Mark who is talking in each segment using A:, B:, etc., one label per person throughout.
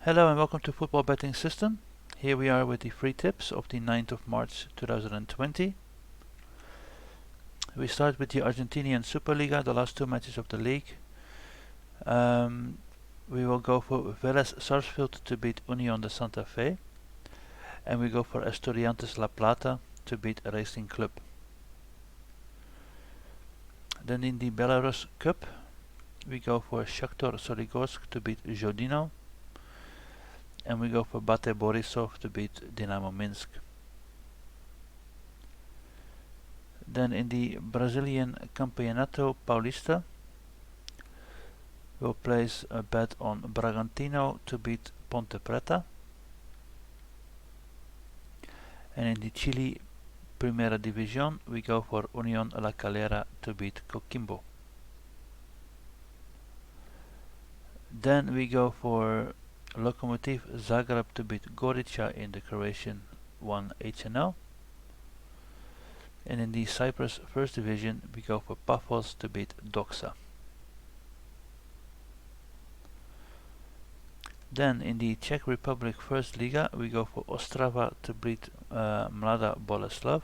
A: Hello and welcome to Football Betting System. Here we are with the free tips of the 9th of March 2020. We start with the Argentinian Superliga, the last two matches of the league. We will go for Vélez Sarsfield to beat Unión de Santa Fe. And we go for Estudiantes La Plata to beat Racing Club. Then in the Belarus Cup, we go for Shakhtar Soligorsk to beat Jodino. And we go for Bate Borisov to beat Dinamo Minsk. Then in the Brazilian Campeonato Paulista, we'll place a bet on Bragantino to beat Ponte Preta. And in the Chile Primera Division, we go for Unión La Calera to beat Coquimbo. Then we go for Lokomotiv Zagreb to beat Gorica in the Croatian 1 HNL. And in the Cyprus First Division, we go for Paphos to beat Doxa. Then in the Czech Republic First Liga, we go for Ostrava to beat Mlada Boleslav.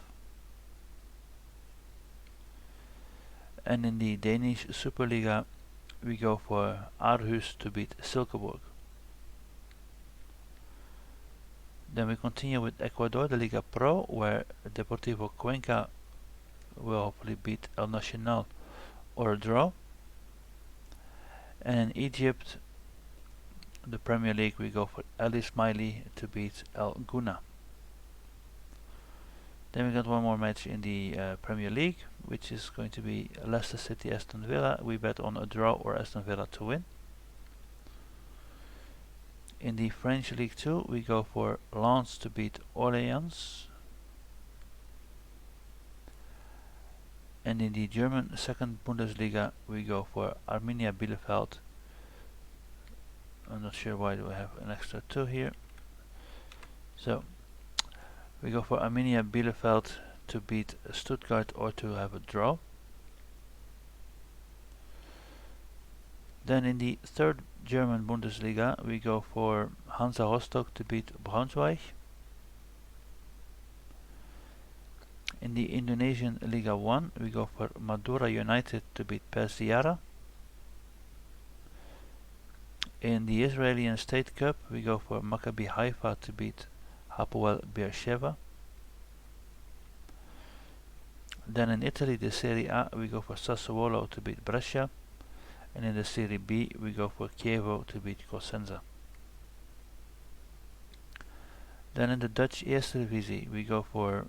A: And in the Danish Superliga, we go for Aarhus to beat Silkeborg. Then we continue with Ecuador, the Liga Pro, where Deportivo Cuenca will hopefully beat El Nacional or a draw. And in Egypt, the Premier League, we go for El Ismaili to beat El Guna. Then we got one more match in the Premier League, which is going to be Leicester City Aston Villa. We bet on a draw or Aston Villa to win. In the French League 2, we go for Lens to beat Orléans. And in the German second Bundesliga, we go for Arminia Bielefeld. I'm not sure why do I have an extra 2 here. So we go for Arminia Bielefeld to beat Stuttgart or to have a draw. Then in the third German Bundesliga, we go for Hansa Rostock to beat Braunschweig. In the Indonesian Liga 1, we go for Madura United to beat Persiara. In the Israeli State Cup, we go for Maccabi Haifa to beat Hapoel Beersheva. Then in Italy, the Serie A, we go for Sassuolo to beat Brescia. And in the Serie B, we go for Chievo to beat Cosenza. Then in the Dutch Eerste Divisie, we go for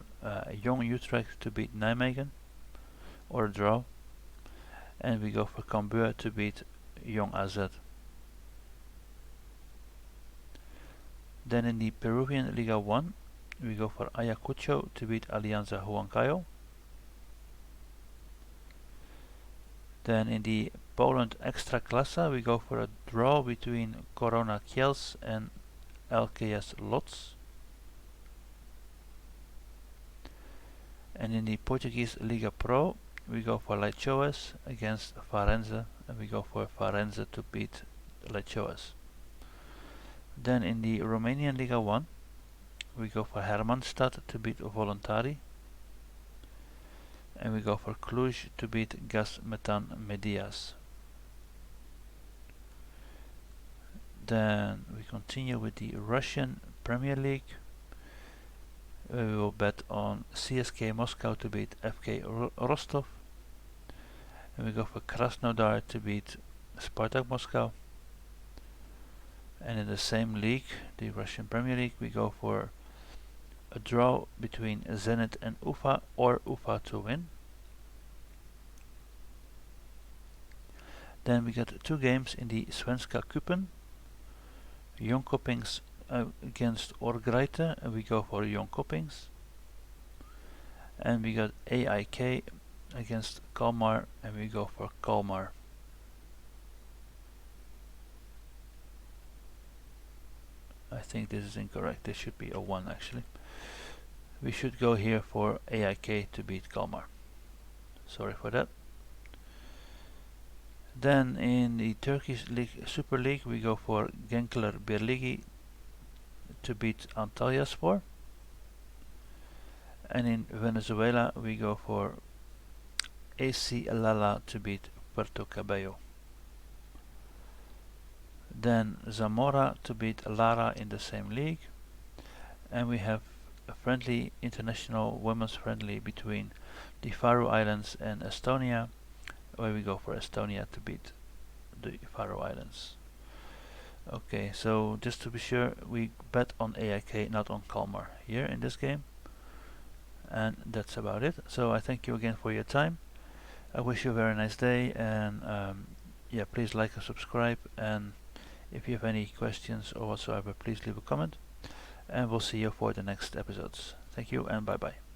A: Jong Utrecht to beat Nijmegen or a draw. And we go for Cambuur to beat Jong AZ. Then in the Peruvian Liga 1, we go for Ayacucho to beat Alianza Huancayo. Then in the Poland Ekstraklasa, we go for a draw between Korona Kielce and LKS Lodz. And in the Portuguese Liga Pro, we go for Leixões against Farense, and we go for Farense to beat Leixões. Then in the Romanian Liga 1, we go for Hermannstadt to beat Voluntari. And we go for Cluj to beat Gas Metan Medias. Then we continue with the Russian Premier League. We will bet on CSK Moscow to beat FK Rostov. And we go for Krasnodar to beat Spartak Moscow. And in the same league, the Russian Premier League, we go for a draw between Zenit and Ufa or Ufa to win. Then we got 2 games in the Svenska Cupen. Jönköpings against Orgreite, and we go for Jönköpings. And we got AIK against Kalmar, and we go for Kalmar. I think this is incorrect. This should be a 1 actually. We should go here for AIK to beat Kalmar. Sorry for that. Then in the Turkish League, Super League, we go for Gençler Birliği to beat Antalyaspor. And in Venezuela, we go for AC Lala to beat Puerto Cabello. Then Zamora to beat Lara in the same league. And we have a friendly international women's friendly between the Faroe Islands and Estonia, where we go for Estonia to beat the Faroe Islands. Okay, so just to be sure, we bet on AIK, not on Kalmar here in this game. And that's about it. So I thank you again for your time. I wish you a very nice day, and yeah, please like and subscribe, and if you have any questions or whatsoever, please leave a comment, and we'll see you for the next episodes. Thank you and bye bye.